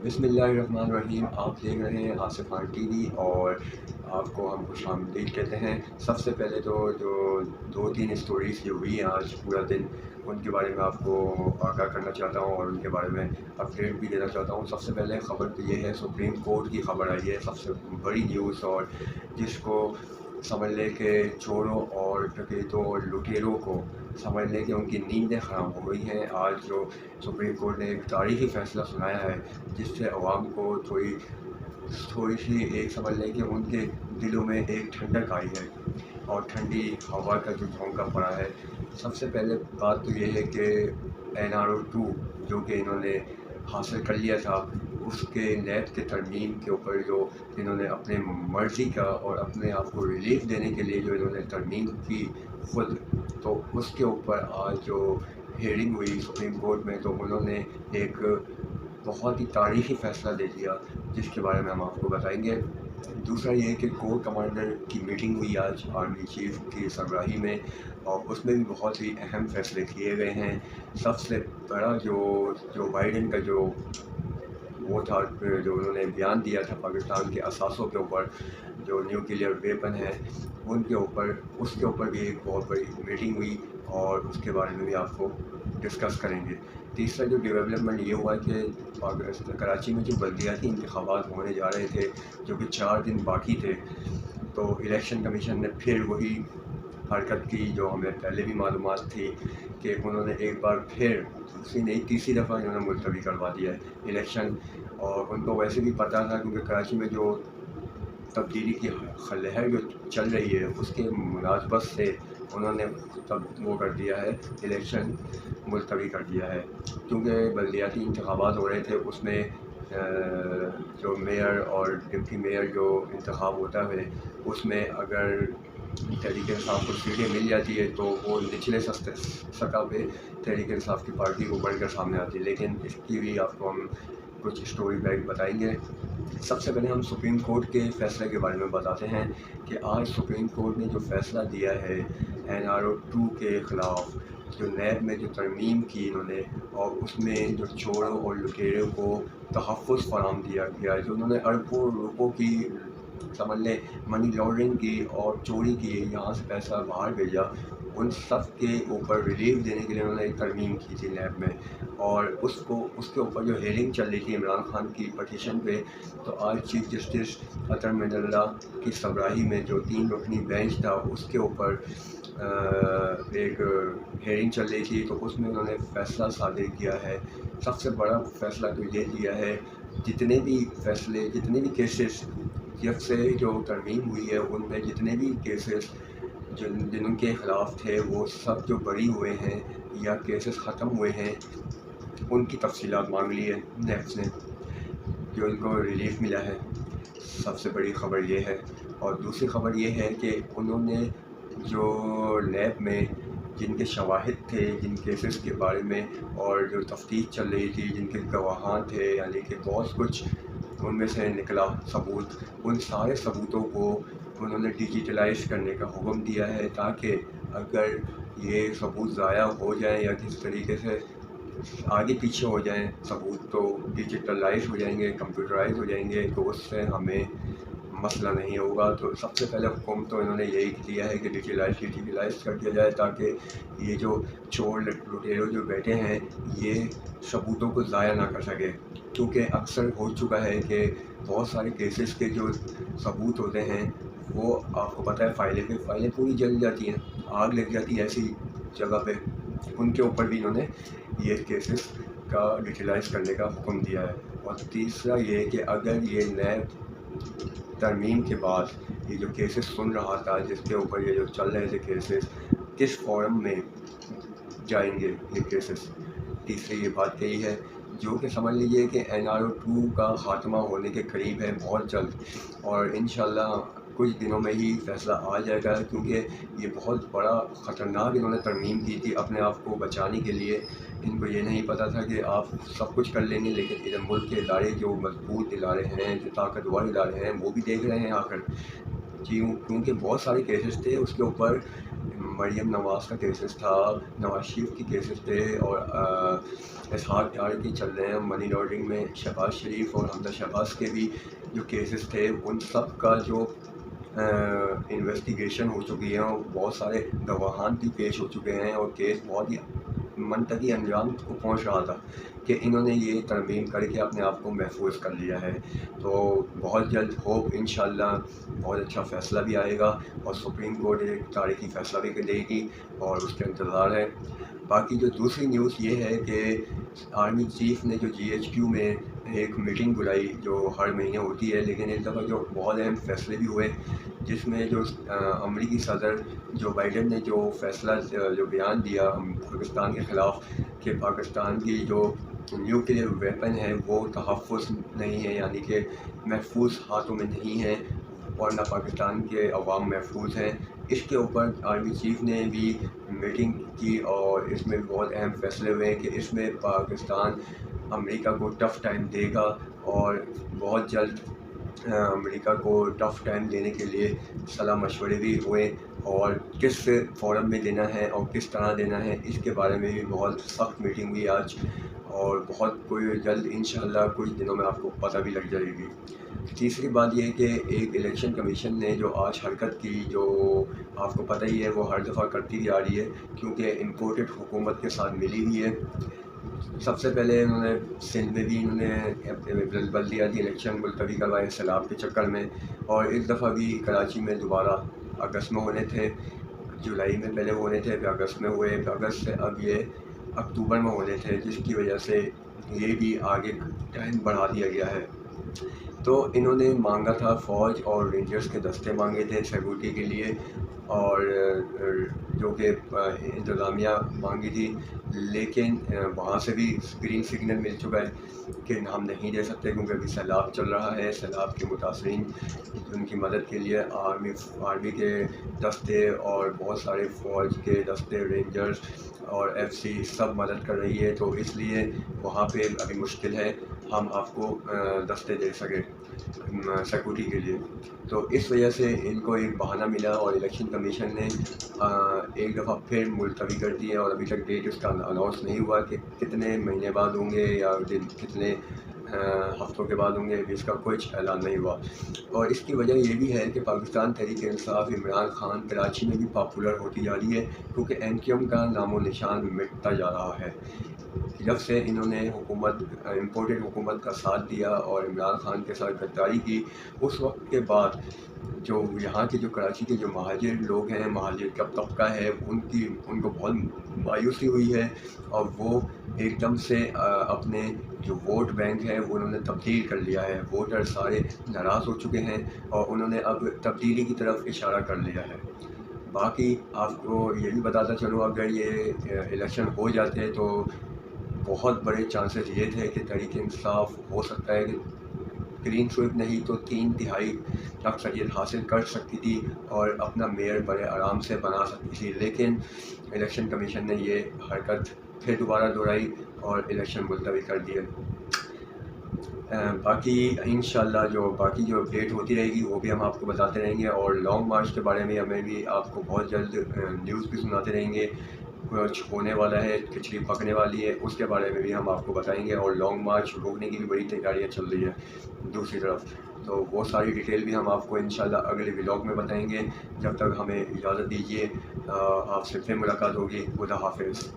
बिस्मिल्लाहिर्रहमानिर्रहीम। आप देख रहे हैं आसिफ खान टीवी और आपको हम खुश आमदीद कहते हैं। सबसे पहले तो जो 2-3 स्टोरीज़ जो हुई हैं आज पूरा दिन, उनके बारे में आपको आगाह करना चाहता हूँ और उनके बारे में अपडेट भी देना चाहता हूँ। सबसे पहले ख़बर तो ये है, सुप्रीम कोर्ट की ख़बर आई है, सबसे बड़ी न्यूज़, और जिसको समझ लें कि चोरों और डकैतों और लुटेरों को समझ लें कि उनकी नींदें ख़राब हो गई हैं। आज जो सुप्रीम कोर्ट ने एक तारीख़ी फ़ैसला सुनाया है, जिससे अवाम को थोड़ी सी एक समझ लें कि उनके दिलों में एक ठंडक आई है और ठंडी हवा का जो झोंका पड़ा है। सबसे पहले बात तो ये है कि NRO 2 जो कि इन्होंने हासिल कर लिया था, उसके नैब के तरमीम के ऊपर जो इन्होंने अपने मर्ज़ी का और अपने आप को रिलीफ देने के लिए जो इन्होंने तरमीम की ख़ुद, तो उसके ऊपर आज जो हेयरिंग हुई सुप्रीम कोर्ट में, तो उन्होंने एक बहुत ही तारीख़ी फ़ैसला दे दिया, जिसके बारे में हम आपको बताएंगे। दूसरा ये है कि कोर कमांडर की मीटिंग हुई आज आर्मी चीफ़ की सरबराही में, और उसमें भी बहुत ही अहम फ़ैसले किए गए हैं। सबसे बड़ा जो बाइडेन का जो वो था, जो उन्होंने बयान दिया था पाकिस्तान के असासों के ऊपर, जो न्यूक्लियर वेपन है उनके ऊपर, उसके ऊपर भी एक बहुत बड़ी मीटिंग हुई और उसके बारे में भी आपको डिस्कस करेंगे। तीसरा जो डेवलपमेंट ये हुआ कि कराची में जो बल्दियाती इंतखाबात होने जा रहे थे, जो कि 4 दिन बाकी थे, तो इलेक्शन कमीशन ने फिर वही हरकत की जो हमें पहले भी मालूमात थी कि उन्होंने एक बार फिर दूसरी नहीं तीसरी दफ़ा इन्होंने मुलतवी करवा दिया है इलेक्शन। और उनको वैसे भी पता था, क्योंकि कराची में जो तब्दीली की लहर जो चल रही है, उसके मुनासबत से उन्होंने तब वो कर दिया है, इलेक्शन मुलतवी कर दिया है। क्योंकि बल्दियाती इंतखाबात हो रहे थे, उसमें जो मेयर और डिप्टी मेयर जो इंतखाब होता है, उसमें अगर तहरीक इंसाफ को सीटें मिल जाती है तो वो निचले सतह पे तहरीक इंसाफ की पार्टी उभर कर सामने आती है। लेकिन इसकी भी आपको हम कुछ स्टोरी बैग बताएंगे। सबसे पहले हम सुप्रीम कोर्ट के फ़ैसले के बारे में बताते हैं कि आज सुप्रीम कोर्ट ने जो फ़ैसला दिया है NRO 2 के ख़िलाफ़, जो नैब में जो तरमीम की इन्होंने, और उसमें जो चोरों और लुटेरों को तहफ़्फ़ुज़ फ़राहम दिया गया है, जो उन्होंने अरबों रुपयों की समझ लें मनी लॉन्ड्रिंग की और चोरी की, यहाँ से पैसा बाहर भेजा, उन सब के ऊपर रिलीफ देने के लिए उन्होंने एक तरमीम की थी नैब में। और उसके ऊपर जो हेयरिंग चल रही थी इमरान खान की पटिशन पे, तो आज चीफ जस्टिस अतर मंडला की सरबराही में जो 3 रुकनी बेंच था, उसके ऊपर एक हेयरिंग चल रही थी, तो उसमें उन्होंने फ़ैसला सादिर किया है। सबसे बड़ा फ़ैसला तो ये दिया है, जितने भी केसेस जब से जो तरमीम हुई है, उनमें जितने भी केसेस जिनके ख़िलाफ़ थे, वो सब जो बरी हुए हैं या केसेस ख़त्म हुए हैं, उनकी तफ़सीलात मांग ली है नैब से, जो इनको रिलीफ़ मिला है। सबसे बड़ी ख़बर ये है। और दूसरी ख़बर ये है कि उन्होंने जो नैब में जिनके शवाहिद थे, जिन केसेस के बारे में और जो तफ्तीश चल रही थी, जिनके गवाहान थे, यानी कि बहुत कुछ उनमें से निकला सबूत, उन सारे सबूतों को उन्होंने डिजिटलाइज़ करने का हुक्म दिया है, ताकि अगर ये सबूत ज़ाया हो जाएं या किसी तरीके से आगे पीछे हो जाएं सबूत, तो डिजिटलाइज़ हो जाएंगे, कंप्यूटराइज़ हो जाएंगे, तो उससे हमें मसला नहीं होगा। तो सबसे पहले हुक्म तो इन्होंने यही दिया है कि डिजिटलाइज़ कर दिया जाए, ताकि ये जो चोर लुटेरे जो बैठे हैं, ये सबूतों को ज़ाया ना कर सके। क्योंकि अक्सर हो चुका है कि बहुत सारे केसेस के जो सबूत होते हैं, वो आपको पता है फाइलें पूरी जल जाती हैं, आग लग जाती है ऐसी जगह पे। उनके ऊपर भी इन्होंने ये केसेस का डिजिटलाइज़ करने का हुक्म दिया है। और तीसरा ये कि अगर ये नैब तरमीम के बाद ये जो केसेस सुन रहा था, जिसके ऊपर ये जो चल रहे थे केसेस, किस फॉरम में जाएंगे ये केसेस, तीसरी ये बात यही है, जो कि समझ लीजिए कि NRO 2 का ख़ात्मा होने के करीब है बहुत जल्द, और इंशाल्लाह कुछ दिनों में ही फ़ैसला आ जाएगा। क्योंकि ये बहुत बड़ा ख़तरनाक इन्होंने तरमीम की थी अपने आप को बचाने के लिए। इनको ये नहीं पता था कि आप सब कुछ कर लेंगे, लेकिन इधर मुल्क के इदारे जो मजबूत इदारे हैं, जो ताकतवर इदारे हैं, वो भी देख रहे हैं आकर। जी, क्योंकि बहुत सारे केसेस थे, उसके ऊपर مریم نواز کا کیسز تھا، نواز شریف کی کیسز تھے، اور اسحاق ڈار کی چل رہے ہیں منی لانڈرنگ میں، شہباز شریف اور حمزہ شہباز کے بھی جو کیسز تھے ان سب کا جو انویسٹیگیشن ہو چکی ہے، اور بہت سارے گواہان بھی پیش ہو چکے ہیں، اور کیس بہت ہی منطقی انجام کو پہنچ رہا تھا کہ انہوں نے یہ ترمیم کر کے اپنے آپ کو محفوظ کر لیا ہے۔ تو بہت جلد ہوپ انشاءاللہ بہت اچھا فیصلہ بھی آئے گا، اور سپریم کورٹ ایک تاریخی فیصلہ بھی دے گی، اور اس کا انتظار ہے۔ باقی جو دوسری نیوز یہ ہے کہ آرمی چیف نے جو GHQ میں ایک میٹنگ بلائی جو ہر مہینے ہوتی ہے، لیکن اس دفعہ جو بہت اہم فیصلے بھی ہوئے، جس میں جو امریکی صدر جو بائیڈن نے جو فیصلہ جو بیان دیا پاکستان کے خلاف کہ پاکستان کی جو نیوکلیئر ویپن ہے وہ تحفظ نہیں ہے، یعنی کہ محفوظ ہاتھوں میں نہیں ہے، اور نہ پاکستان کے عوام محفوظ ہیں، اس کے اوپر آرمی چیف نے بھی میٹنگ کی، اور اس میں بہت اہم فیصلے ہوئے ہیں کہ اس میں پاکستان امریکہ کو ٹف ٹائم دے گا، اور بہت جلد امریکہ کو ٹف ٹائم دینے کے لیے صلاح مشورے بھی ہوئے، اور کس فورم میں دینا ہے اور کس طرح دینا ہے اس کے بارے میں بھی بہت سخت میٹنگ ہوئی آج، اور بہت کوئی جلد انشاءاللہ کچھ دنوں میں آپ کو پتہ بھی لگ جائے گی۔ تیسری بات یہ ہے کہ ایک الیکشن کمیشن نے جو آج حرکت کی، جو آپ کو پتہ ہی ہے وہ ہر دفعہ کرتی بھی آ رہی ہے کیونکہ امپورٹڈ حکومت کے ساتھ ملی ہوئی ہے۔ سب سے پہلے انہوں نے سندھ میں بھی انہوں نے بلدیاتی الیکشن ملتوی کروائے سیلاب کے چکر میں، اور اس دفعہ بھی کراچی میں دوبارہ اگست میں ہونے تھے، جولائی میں پہلے ہونے تھے، پھر اگست میں ہوئے، پھر اگست سے اب یہ اکتوبر میں ہونے تھے، جس کی وجہ سے یہ بھی آگے ٹائم بڑھا دیا گیا ہے۔ تو انہوں نے مانگا تھا فوج اور رینجرز کے دستے مانگے تھے سیکورٹی کے لیے، اور جو کہ انتظامیہ مانگی تھی، لیکن وہاں سے بھی گرین سگنل مل چکا ہے کہ ہم نہیں دے سکتے کیونکہ ابھی سیلاب چل رہا ہے، سیلاب کے متاثرین ان کی مدد کے لیے آرمی کے دستے اور بہت سارے فوج کے دستے، رینجرز اور FC سب مدد کر رہی ہے، تو اس لیے وہاں پہ ابھی مشکل ہے ہم آپ کو دستے دے سکیں سیکورٹی کے لیے۔ تو اس وجہ سے ان کو ایک بہانہ ملا، اور الیکشن کمیشن نے ایک دفعہ پھر ملتوی کر دی ہے، اور ابھی تک ڈیٹ اس کا اناؤنس نہیں ہوا کہ کتنے مہینے بعد ہوں گے یا کتنے ہفتوں کے بعد ہوں گے، اس کا کچھ اعلان نہیں ہوا۔ اور اس کی وجہ یہ بھی ہے کہ پاکستان تحریک انصاف عمران خان کراچی میں بھی پاپولر ہوتی جا رہی ہے، کیونکہ MQM کا نام و نشان مٹتا جا رہا ہے۔ جب سے انہوں نے امپورٹڈ حکومت کا ساتھ دیا اور عمران خان کے ساتھ غداری کی، اس وقت کے بعد جو یہاں کے جو کراچی کے جو مہاجر لوگ ہیں، مہاجر کا طبقہ ہے، ان کو بہت مایوسی ہوئی ہے، اور وہ ایک دم سے اپنے جو ووٹ بینک ہے وہ انہوں نے تبدیل کر لیا ہے، ووٹر سارے ناراض ہو چکے ہیں، اور انہوں نے اب تبدیلی کی طرف اشارہ کر لیا ہے۔ باقی آپ کو یہ بھی بتاتا چلوں، اگر یہ الیکشن ہو جاتے تو بہت بڑے چانسز یہ تھے کہ تحریک انصاف ہو سکتا ہے کہ کلین سویپ نہیں تو 3/3 اکثریت حاصل کر سکتی تھی، اور اپنا میئر بڑے آرام سے بنا سکتی تھی، لیکن الیکشن کمیشن نے یہ حرکت پھر دوبارہ دہرائی اور الیکشن ملتوی کر دیے۔ باقی انشاءاللہ جو باقی جو اپڈیٹ ہوتی رہے گی وہ بھی ہم آپ کو بتاتے رہیں گے، اور لانگ مارچ کے بارے میں ہمیں بھی آپ کو بہت جلد نیوز بھی سناتے رہیں گے، کچھ ہونے والا ہے، کھچڑی پکنے والی ہے، اس کے بارے میں بھی ہم آپ کو بتائیں گے، اور لانگ مارچ روکنے کی بھی بڑی تیاریاں چل رہی ہیں دوسری طرف، تو وہ ساری ڈیٹیل بھی ہم آپ کو انشاءاللہ اگلے ولاگ میں بتائیں گے۔ جب تک ہمیں اجازت دیجیے، آپ سے پھر ملاقات ہوگی۔ خدا حافظ۔